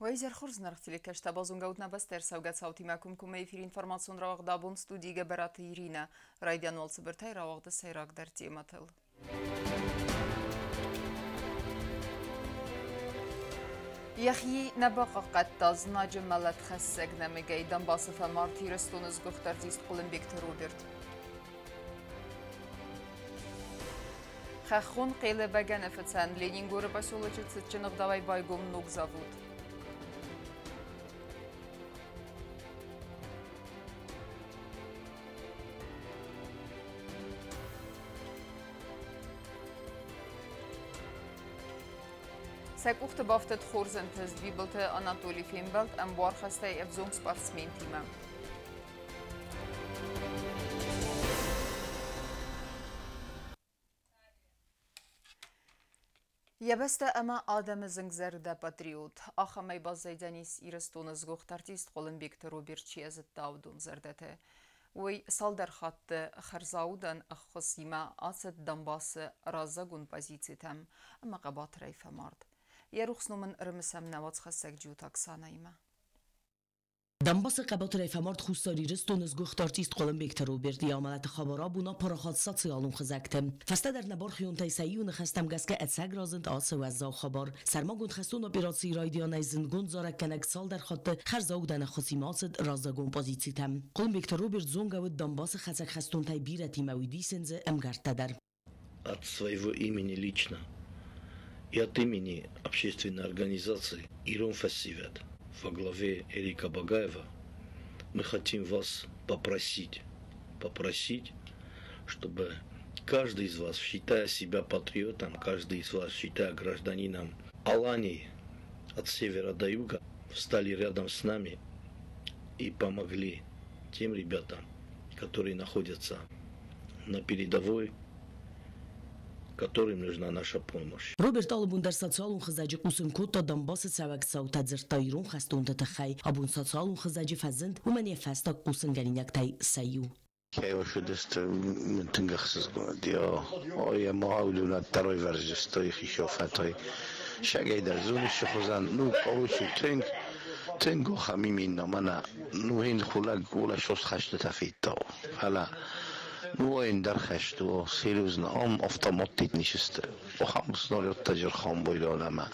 Вайзер Хурзнархтили кешта базунгаутна бастер савгацауti мәкүмкүм эфир информацион равагдабун студиге бараты Ирина. Райдян Волцыбыртай равагды сайрак дартематыл. Яхи набаqa qattaz najmalat xəssəgnəmigəy Donbası fəmar tirəstunuz qıxtardist Qulunbekti Robert. Xəxun qeyli bəgən əfətsən Lenin Gorı Basoloçı Çıtçınıq davay baygum Nuk zavud. Сәкухты бафтет Хорзентез двибылты Анатолий Фембелт әмбуар хастай әвзонг спортсмен тима. Ябәсті әмі адамызың зәрді патриот. Ахамай базайданис ирестоныз гоқтартист Qulunbekti Robert Чиязытты аудун зәрдәті. Ой салдар хатты Харзаудан Аххосима Ацет Donbасы разагун позициятам. Әмі қабат райфа мард. Ярухснумын рымысам навацхасак джутаксанайма. Donbası qabat rayfamard xustari ristoniz goxtartist Qulunbekti Robert yamalati xabara buna paraxat sotsialun xizaktim. Fasta dar nabar xiyuntay sayun xastam gaska etsag razint ase wazza xabar. Sarmagun xastun operatsiy raydiyanay zindgun zarakkanak sal dar xatte Xarzaudan Xosimasid razagun pozitsiyam. Qulunbekti Robert zongavid Donbası xasak xastuntay birati mawidi senze emgartadar. От своего имени лично и от имени общественной организации Ирон Фестивет во главе Эрика Багаева мы хотим вас попросить, чтобы каждый из вас, считая себя патриотом, каждый из вас, считая гражданином Алании от севера до юга, встали рядом с нами и помогли тем ребятам, которые находятся на передовой, которым нужна наша помощь. Роберт Албун дар социалун хизаджи кусун кута Donbası савак саута зиртайрун хастунта тахай абун социалун хизаджи фазент умани фаста кусун галиняктай саю. Кайва шудест ментингахсыз годио ой маулуна второй вержестой хишофатой шагай дар зоны шохозан ну получи тенго хамимин мана ну ин хулаг гула шос хашта тафитто фала Ну, این در خشت و سیروز نام автоматит ничесте. Охам снорят таджир хам бойланама.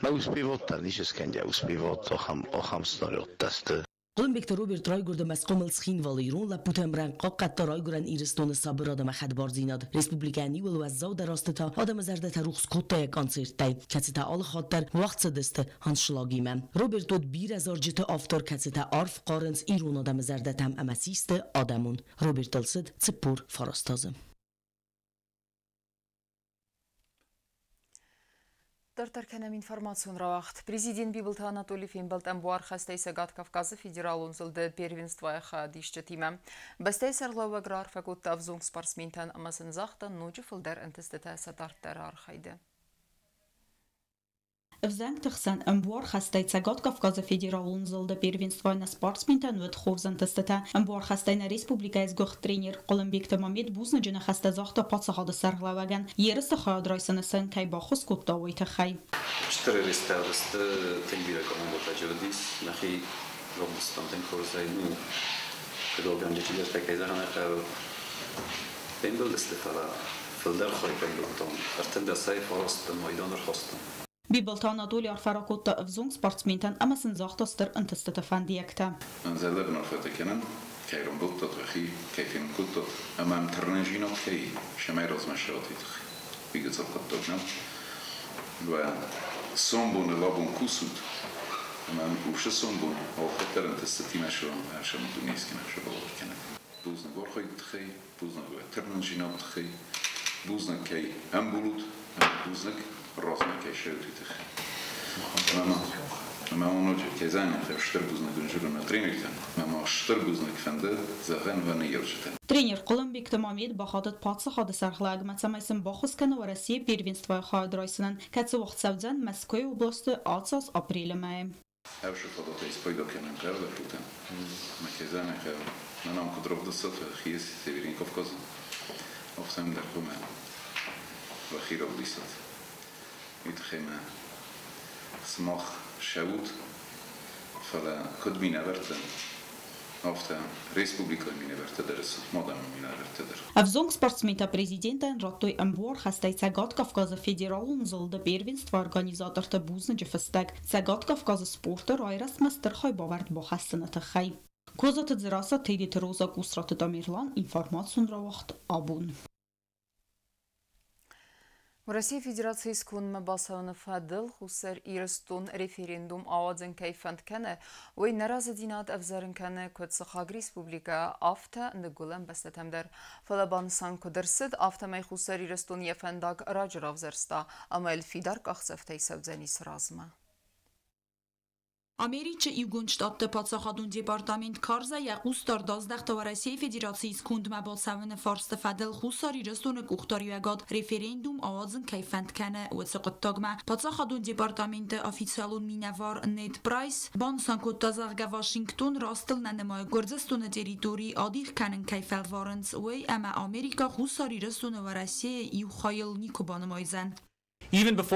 На успевот ническенде успевот охам снорят тасты. Qulunbekti Robert Raygurda masqomil sxin valirun la putemran qaqqatta Rayguran iristoni sabirada mahadbar zinad. Respublikani ul wazzaw darastata adam zardata ruxs kotta konsertay. Katsita al khatar vaqt sadiste hanshлагима. Robert od 1000 jita aftar katsita arf qarins irun adam zardatam amasiste adamun. Robert alsid tsipur farastazım. Тартарканам информацион равахт. Президент Бибылта Анатолий Фембелт амбуар хастай сагат Кавказа федерал унзылды первенстваяха дишчатима. Бастай сарлау аграр факутта авзунг спортсментан амасын захтан ночи фылдар антестета сатарттар архайды. В Зангтахсан амбуар хастай цагат Кавказа федералун зылды первенствойна спортсментан вет ховзантастата амбуар хастайна республика изгох тренер Qulunbekti Mammed бузна жена хаста захта пацахады сарглаваган ерісті хаядрайсаны сын кайбахус купта ойты хай. 4 ресталысты тенбира командата жодис нахи робустан тенкорзай ну кдоган дечилер такайзахана хав пендл истифала филдар хой пендлтон артында сай фаст майданыр хостан Бибылта Анатолий Арфаракутта авзунг спортсментан амасын захтастыр антыстата фандиякта. Анзалар нафатакенан كيرون بطط وخي كيفين كتط أمام ترنجينات كي شمال رزمشاتي تخي بيجي تسقطنا وصنبون لابون كوسود أمام وش صنبون أو خطر أنت ستين شو عشان الدنيا كنا شو بالله كنا بوزنا غورخي تخي بوزنا ترنجينات تخي بوزنا كي أمبولود بوزنا رزمة كي شوتي تخي ما اونو كيزاني شتربوزنا دنجورنا тренертен ما شتربوزنا كفنده زغن و نيرجتен Тренер Qulunbekti Mammed бахадат патса хады сархлаг матсамайсын бахускана в России первенство хайдрайсынан катсы вақт савзан Москвы области ацас апреля май. Авшо фадата испойда кенен карда футен. Ma كيزاني خير нам кудров досат хиес Северин Кавказ. Офсам дар кума. Вахира блисат. Итхема سماخ شود فلا خود می نبرتن After Respublika mineverte deres modern mineverte der. Avzong sportsmenta президентен роттой амбор хастай цагат Кавказа федералун золда первенство организаторта бузна джефестек цагат Кавказа спорта райрас мастер хай бавард бо хасаната хай. Козата дзраса тейди тероза кусрата дамирлан информацион равахт абун. В России Федерации скунма басауны фадыл хусар ирстун референдум авадзен кайфанд кәне ой наразы динат авзарын кәне көтсіхаг республика афта нығылан бастатамдар. Фалабансан көдірсід автамай хусар ирстун ефендаг раджыр авзарста, ама эльфидар қақсафтай савзани сразма. Ամերիչը իգունշտատը պացախադուն դեպարտամենտ կարզա եղուստար դազդաղ Ռոսիայի Ֆեդերացიის քունդմա բոլսավնը ֆորստը ֆադել խուսարի ռստունը կուղտարիագատ ռեֆերենդում ավազն կայֆանդ կանը ուծղտտոգմա պացախադուն դեպարտամենտը օֆիցիալուն մինավար նետ պրայս բանսանկոտ տազաղգա Վաշինգտոն ռաստլն անմայ գործստունը տերիտորի ադիղ կանն կայֆալ վարնց ուй ամա Ամերիկա խուսարի ռստունը Ռոսիայի իու խայլ նիկոբանմայզան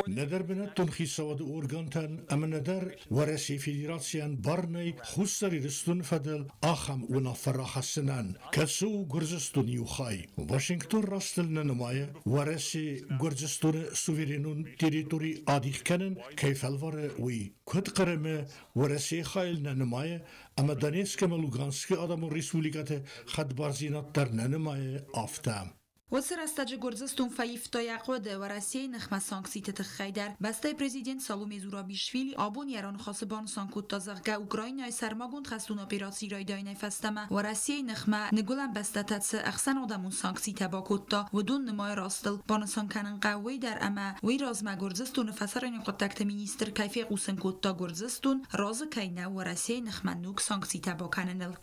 ندر بنتون خیساد اورگانتن اما ندر ورسی فدراسیان بارنی خسری رستون فدل آخم و نفر حسنان کسو گرزستون یوخای واشنگتن راستل ننمای ورسی گرزستون سوورینون تریتوری آدیخ کنن کیفالوار وی کد قرمه ورسی خایل ننمای اما دانیسک ملوگانسک آدم ریسپولیکات خد بارزینات در ننمای آفتم وسر استاج گرزستون فایفتا یقوده و راسیای نخمه سانکسیت تخیدر بسته پرزیدنت سالومه زورابیشویلی آبون یران خاصبان سانکوت تازغگه اوکراینای سرماگوند خستون اپراسی رای داینای فستمه و راسیای نخمه نگولن بسته تدس اخسن آدمون سانکسیت باکوتا و دون نمای راستل بانسان کنن قوی در اما وی رازمه گرزستون فسرین قطعت مینیستر کیفی قوسن کوتا گرزستون راز کینه و راسیای نخمه نوک سانکسیت باکننل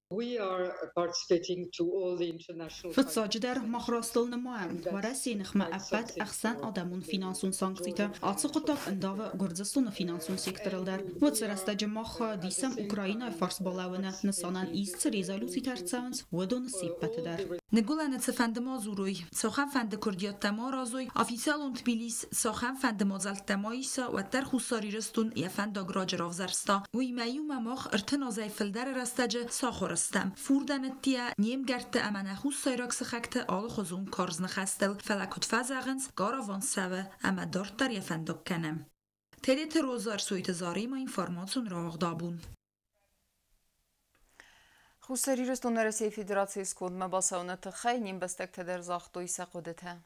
We are participating to all the international فتساجدر مخراستل نمایم و رسی نخمه افت اخسن آدمون فینانسون سانکسیتا آتسقطاق انداو گرزستون فینانسون سیکترل در و تسرستاج مخ دیسم اوکراینای فارس بالاونه نسانن ایست ریزالوسی ترتسانس و دون سیبت در نگولن تفند مازوروی ساخن فند کردیات تما رازوی آفیسیالون تبیلیس ساخن فند مازل تماییسا و در خساری رستون یفند آگراج رافزرستا و ایمیوم مخ ارتنازای فلدر رستاج ساخور فوردنتیا نیم گرت امانه خوش سایراکس خکت آل خزون کارز نخستل فلکت فزاغنس گاراوان سوه اما دارت در یفندک کنم. تدیت روزار سویت زاری ما اینفارماتون را آغدابون. خوستری رستون رسی فدراسی سکود مباسونت خی نیم بستک تدر زاختوی سقودته.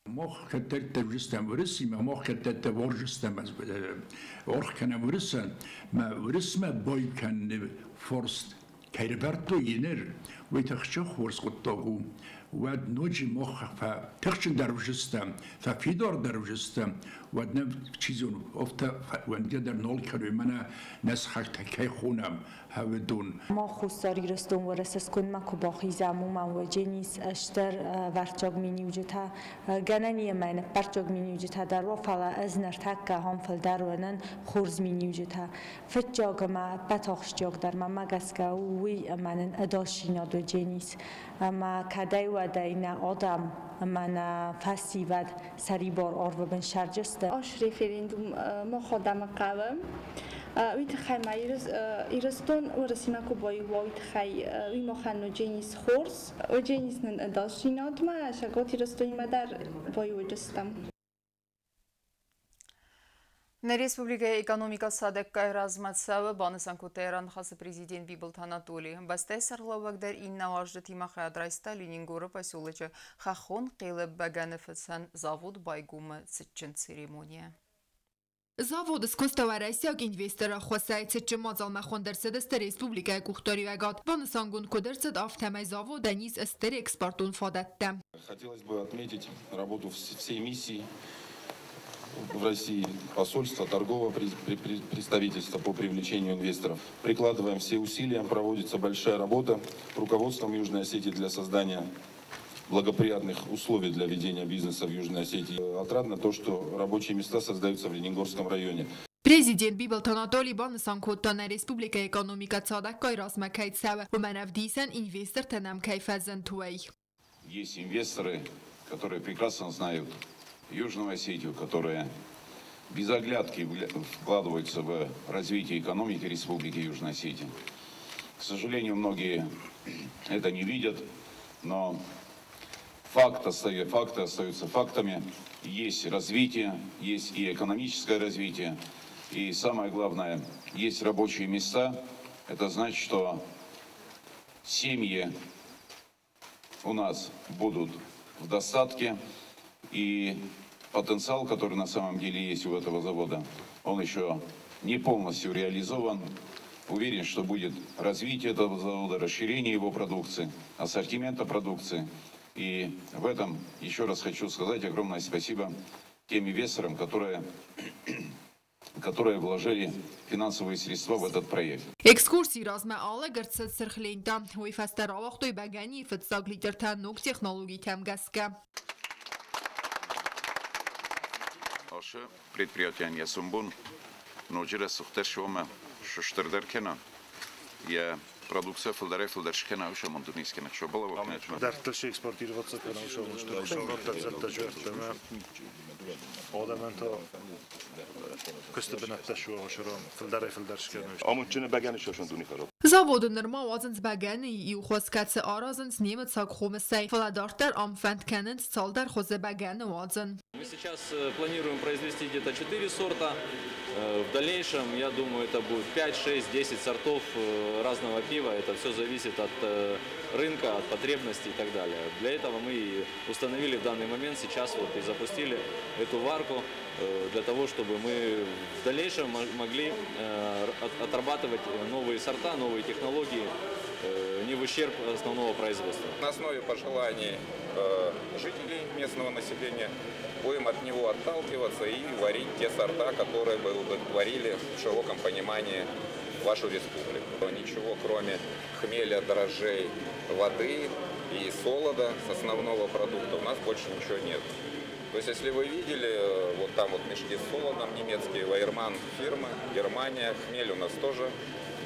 مخ كتت ورستم ورسي ما مخ كتت ورجستم از ورخ كان ورسن ما ورسمه باي كان فرست كيربرتو ينر ويتخشخ ورس قطاغو ود نوجي مخ فتخشن دروجستم ففيدار دروجستم ودنا چيزون افتا وندي در نول كرو منا نسخ تكي خونم هودون ما خوستاری رستون ورسس کن ما کباخی زموم و جنیس اشتر ورچاگ مینی وجودها گننی من پرچاگ مینی وجودها در وفلا از نرتک هم فل درونن خورز مینی وجودها فتجاگ ما بتاخش جاگ در ما مگسکه وی من اداشینا دو جنیس ما کدای و داینا آدم من فسی و سری بار آر و بن شرجسته آش رفرندوم ما خودم قوم ویت خی مایرز ایرستون ورسیما کوبای ویت خی وی مخنو جنیس خورس و جنیس نن داشتینات ما شگاتی رستوی ما در وای وجستم. На республика экономика садеккай разматсавы банысан кутайран хасы президент Бибылт Анатолий. Бастай сарлауагдар инна важды тимахай адрайста Ленингоры поселычы хахон қилы баганыфысан завод байгумы цитчин церемония. Завод з Костоварайсяк инвестора хвасай цитчи мазалма хондерсед ст республика кухтариагат. Банысангун кудерсед автомай завод даниз стер экспортун фадатта. Хотелось бы отметить работу всей миссии в России, посольства, торгового представительства по привлечению инвесторов. Прикладываем все усилия, проводится большая работа руководством Южной Осетии для создания благоприятных условий для ведения бизнеса в Южной Осетии. Отрадно то, что рабочие места создаются в Ленингорском районе. Президент Бибылт Анатолий банысан куттана республика экономика цадаккай размакайт сава у манавдисан инвестор танам кайфазан туэй. Есть инвесторы, которые прекрасно знают Южную Осетию, которые без оглядки вкладываются в развитие экономики Республики Южная Осетия. К сожалению, многие это не видят, но факты остаются фактами. Есть развитие, есть и экономическое развитие, и самое главное, есть рабочие места. Это значит, что семьи у нас будут в достатке, и потенциал, который на самом деле есть у этого завода, он еще не полностью реализован. Уверен, что будет развитие этого завода, расширение его продукции, ассортимента продукции. И в этом еще раз хочу сказать огромное спасибо тем инвесторам, которые вложили финансовые средства в этот проект. Экскурсии разма alle грцет срхлента, ой фастеровах той багани фитсаглитер танук технологий тамгаска. Аше предприятие не сумбун, но через сухтершома шуштердеркена. Я продукция филдершкена уже мандунискена что было вот нечто. Дартельше экспортироваться к нам что это одамента костебнат ташуа шурам филдершкена. Амучне багани шошон дуни хароб. Заводы норма вазенс багани и ухоскатse аразенс немет сак хомесей. Фаладартер амфент кенненс цалдар хозе багани вазен. Мы сейчас планируем произвести где-то 4 сорта. В дальнейшем, я думаю, это будет 5, 6, 10 сортов разного пива. Это все зависит от рынка, от потребностей и так далее. Для этого мы установили в данный момент сейчас вот и запустили эту варку для того, чтобы мы в дальнейшем могли отрабатывать новые сорта, новые технологии, не в ущерб основного производства. На основе пожеланий жителей местного населения будем от него отталкиваться и варить те сорта, которые бы удовлетворили в широком понимании вашу республику. Ничего, кроме хмеля, дрожжей, воды и солода с основного продукта, у нас больше ничего нет. То есть, если вы видели, вот там вот мешки с солодом немецкие, Вайерман фирмы, Германия, хмель у нас тоже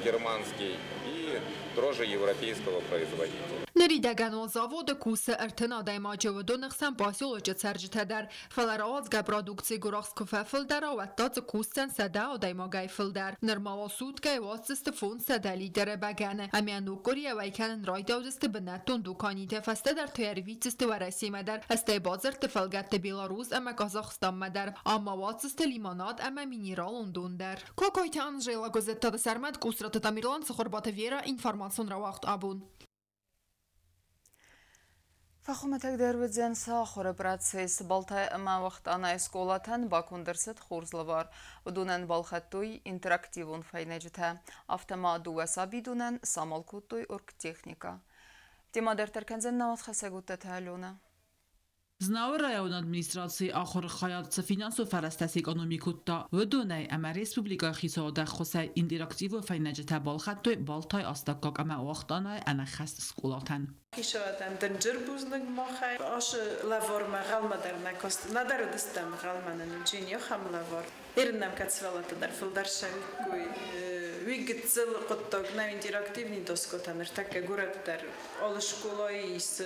германский и дрожжи европейского производителя. Nerideganul zavod kuse ertena majovdonach sam pasiology serjteder falarazga produkcji gorskoffelder och att kusten sada och daimagefelder normal sudke watsist fon sada lidere bagane amianu korea vaykan raydavdist benaton dukanite fastader tayarvitsist varasimader astebazar tefalgat belarus ama Kazakhstan madar amma watsist limonad ama mineral undonder kokoyta Anjela gazeta da sarmad kusrat tamirlan skhorbat vera information rawaqt abun فخومتك در وزن ساخر براتسيس بالتاي اما وقت انا اسكولاتن باكون درست خورزلوار ودونن بالخطوي انتراكتيفون فاينجتا автома дуаса бидунен самалкутуй орг техника. Тема در ترکنزن نوات خسگوت تهلونه. Znao rajon administracji achor hayat finansu farastas ekonomikutta ودونای اما ریسپوبلیکا خیساده خسای interaktivo فاینجتا بالخطوی بالتای استکاک اما وقتانای انا خست سکولاتن. Kişilerden döncür buzluk mahay, aş lavor magalmadar nakost, nadar distem galmanın için yok ham lavor. Erinnem katsvalata dar fildarşa kuy, vigitzel qottok na interaktivni doskotanır takke gurat dar ol şkolais.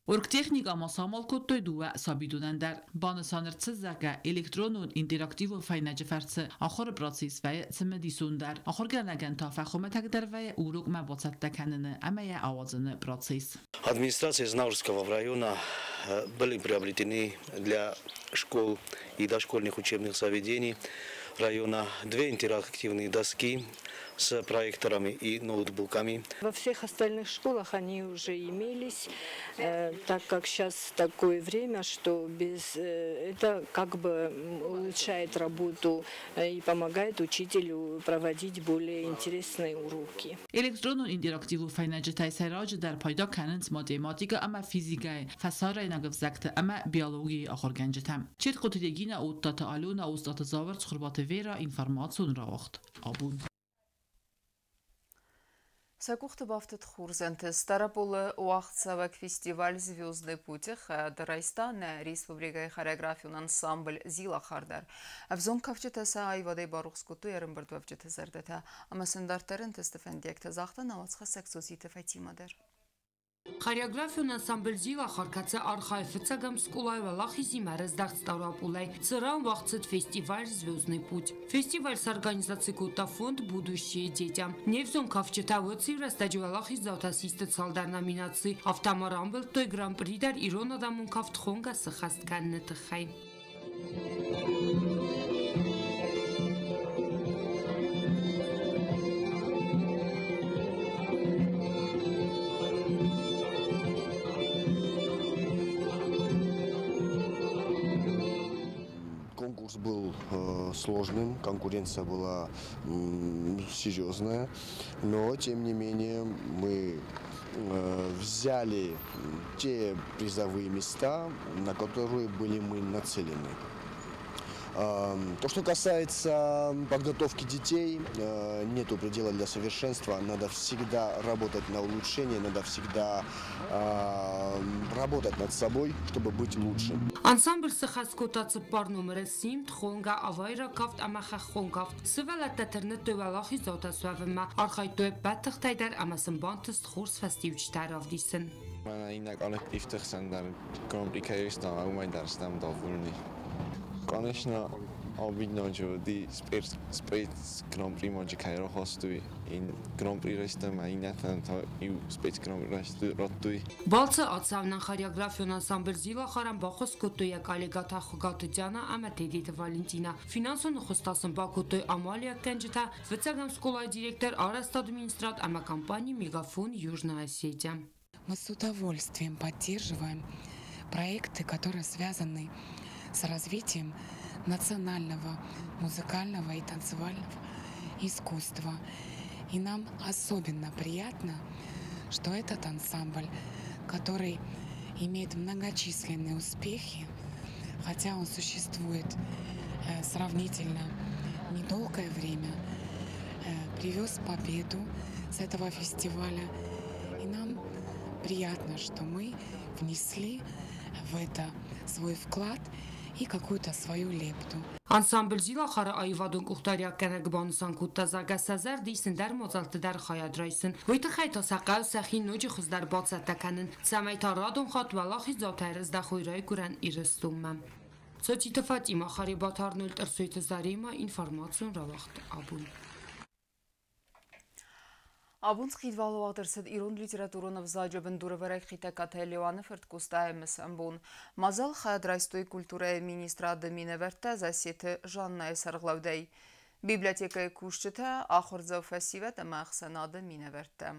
Orgtechnika masamal kuttoy duwa sabidunən dar banısanırtsız zaga elektronun interaktivo faynacı fərsi axır proses və simedisundar axır gələnən tafəxumə təqdər və uruq məbatsatda kənini əməyə avazını proses. Администрация Знаурского района были приобретены для школ и дошкольных учебных заведений района 2 интерактивные доски с проекторами и ноутбуками. Во всех остальных школах они уже имелись, так как сейчас такое время, что это как бы улучшает работу и помогает учителю проводить более интересные уроки. Elektronun interaktivu faynacı təysəracı dar payda kənins matematika ama fizikay, fəsarə nagıvzaqtı ama biyologiyi axır gəncətəm. Çet qotilegina uddatı aluna uzdatı zavır çıxırbatı vera informasyon ravaxt. Abun. Сакухты бафтет хурзенты старополы уахтсавак фестиваль «Звездный путь» дарайста на республикай хореографион ансамбль «Зила Хардар». Авзон кавчетаса айвадай барухскуту ярымбырд вавчеты зардата. Ама сындартарын тестефендек тазахта навацха сексозиты файтимадер. Խարիոգրաֆիոն անսամբլ զիլա խարկացը արխայ ֆցագամ սկուլայ վալախի զիմարыз դաղստարապուլայ ծրան վաղցըտ фестиваль «Звездный путь». Фестиваль с организацией Кота фонд «Будущее детям». Невзон кавчетавоци растаджвалахи заутасисты цалдар номинации автомарамбл той гран-при дар Ирон адамун кавтхонга сыхаст ганнеты хай. Конкурс был сложным, конкуренция была серьезная, но тем не менее мы взяли те призовые места, на которые были мы нацелены. То, что касается подготовки детей, нету предела для совершенства. Надо всегда работать на улучшение, надо всегда работать над собой, чтобы быть лучшим. Ансамбль сахаскотацы пар номер 7 тхонга авайра кафт амаха хонкафт сывалаттатырны төвалахи зотасвавма архайтөй баттахтайдар амасынбантыс тхурс фастивчтар авдисın. Mən yine kollektivdə səndər Grand Prix kayırsdan almayı dərsdən davulni. Конечно, обидно, что ты спец Grand Prix може кайро хостуй. In Grand Prix рестам այնათան ու спец Grand Prix ресту ротуй. Բալցը ացավնան խարիոգրաֆիոն անսամբլ զիլա խարան բախոս կոտոյա կալեգաթա խուգատուջանա ամատեդիտ Վալենտինա ֆինանսոն խոստասն բակոտոյ ամալիա կենջտա վեցագամ սկոլայ դիրեկտոր Արաստ администрат ама компании Мегафон Южная Осетия. Мы с удовольствием поддерживаем проекты, которые связаны с развитием национального музыкального и танцевального искусства. И нам особенно приятно, что этот ансамбль, который имеет многочисленные успехи, хотя он существует сравнительно недолгое время, привез победу с этого фестиваля. И нам приятно, что мы внесли в это свой вклад и какую-то свою лепту. Անսամբլ զիլա խարը այվադուն կուղտարյակ կենեգբանուսան կուտազագասազար դիսն դար մոզալտը դար խայադրայսն վույթը խայտա սակալ սախի նոջի խուզդար բացատականն սամայթա ռադուն խատվալախի զավթայրыз դախույրայ կուրան իրստումը Սոչիտը Ֆատիմա խարի բաթարնույլ տրսույթը զարիմա ինվարմացիոն ռավախտ աբուն Abun skidvalovadırsid İran literatурunu vzajabın durverek xitekate Leoanı fırtkustayımız ambun. Mazal xayadraystoy kulturaya ministrada mineverte zaseti Janna Esarglavday. Bibliotekaya kuşçıta ahırzav fəsivət məxsənadı mineverte.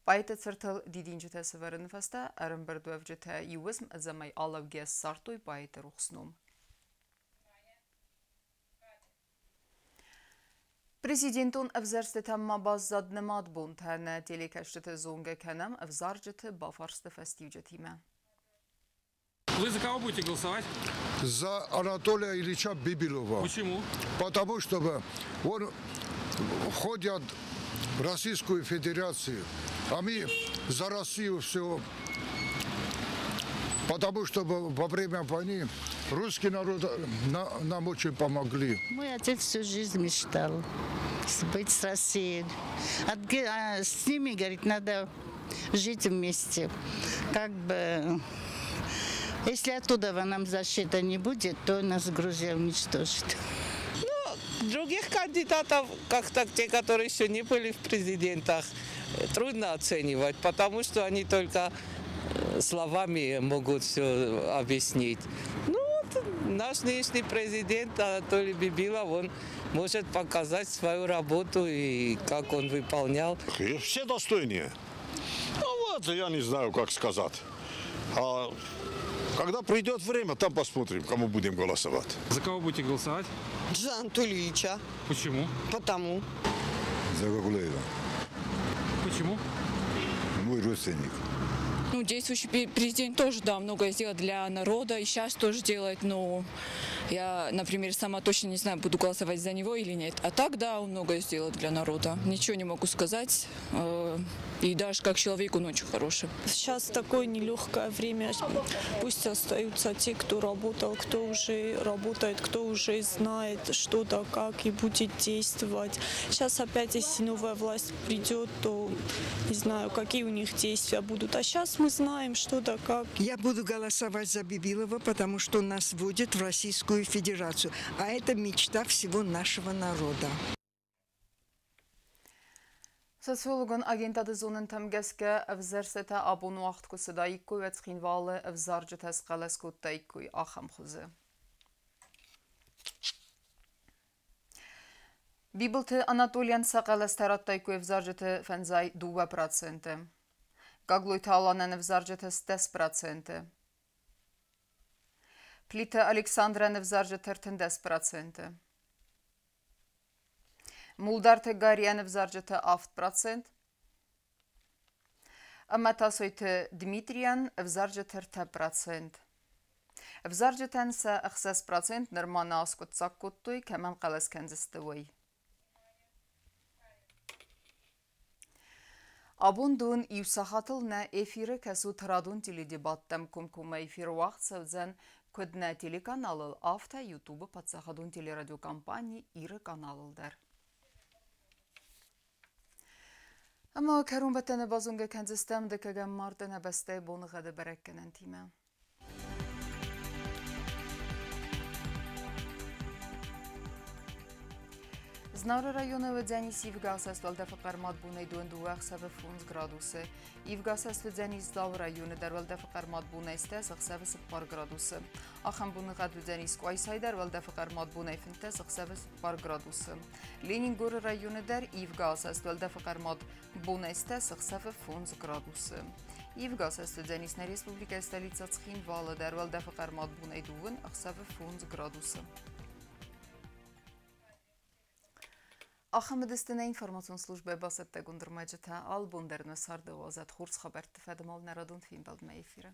Baytı çırtıl didinci təsəvərini fəstə ərəmbərdövcütə yuvizm əzəməy alavgəs sartoy baytı ruxsnum. Президентун авзарстетам мабаззад намад бунтана телекаштыты зонга канам авзарджыты бафарсты фастивджатима. Вы за кого будете голосовать? За Анатолия Ильича Бибилова. Почему? Потому что он входит в Российскую Федерацию, а мы за Россию все. Потому что во время войны русский народ нам очень помогли. Мой отец всю жизнь мечтал быть с Россией. С ними, говорит, надо жить вместе. Как бы, если оттуда нам защита не будет, то нас Грузия уничтожит. Ну, других кандидатов, как так, те, которые еще не были в президентах, трудно оценивать, потому что они только словами могут все объяснить. Ну, вот наш нынешний президент Анатолий Бибилов, он может показать свою работу и как он выполнял. Все достойнее. Ну вот, я не знаю, как сказать. А когда придет время, там посмотрим, кому будем голосовать. За кого будете голосовать? За Анатолия Ильича. Почему? Потому. За Гагулеева. Почему? Мой родственник. Ну, действующий президент тоже, да, многое сделал для народа, и сейчас тоже делает, но Я, например, сама точно не знаю, буду голосовать за него или нет. А так, да, он многое сделал для народа. Ничего не могу сказать. И даже как человек он очень хороший. Сейчас такое нелегкое время. Пусть остаются те, кто работал, кто уже работает, кто уже знает, что да как и будет действовать. Сейчас опять, если новая власть придет, то не знаю, какие у них действия будут. А сейчас мы знаем, что да как. Я буду голосовать за Бибилова, потому что он нас вводит в Российскую Федерацию. А это мечта всего нашего народа. Социологон агентады зонын тәмгәске әвзәрсәтә абуну вақт күсіда икку вәтсқинвалы әвзаржы тәсқаләс көтті икку ахам құзы. Бибылты Анатолиян сақаләс тәратта икку әвзаржы фәнзай 2%. Гаглойты аланан әвзаржы 10%. Плита Александран әвзаржы 10%. Мулдарты Гариян взаржыты 6%. Аматасойты Дмитриян взаржыты 10%. Взаржытан са 6% нырмана аскут саккуттой кәмән қалас кәнзістіуй. Абундун иусахатылна эфиры кәсу тырадун теледебаттам кумкума эфир вақт сәвзән көдна телеканалыл авто ютубы патсахадун телерадиокомпания иры каналылдар. Ama karun betene bazunga kenzistem de kegem mardene beste bonu gade berekkenen time. Знавра района ведзянис Ивгасас валда фақар мадбуне дундуах саве 10 градусы. Ивгасас ведзянис дав районы дар валда фақар мадбуне истес саве 10 градусы. Ахам буны гад ведзянис Куайсай дар валда фақар мадбуне финтес саве 10 градусы. Ленингор районы дар Ивгасас валда фақар мадбуне истес саве 10 градусы. Ивгасас ведзянис на республика столица Цхинвала дар валда фақар мадбуне дуын саве 10 градусы. Ахамедистина информацион службе басетте гундырмаджета албундерны сарды вазат хурс хабарты федемал нарадун финбалд ма эфира.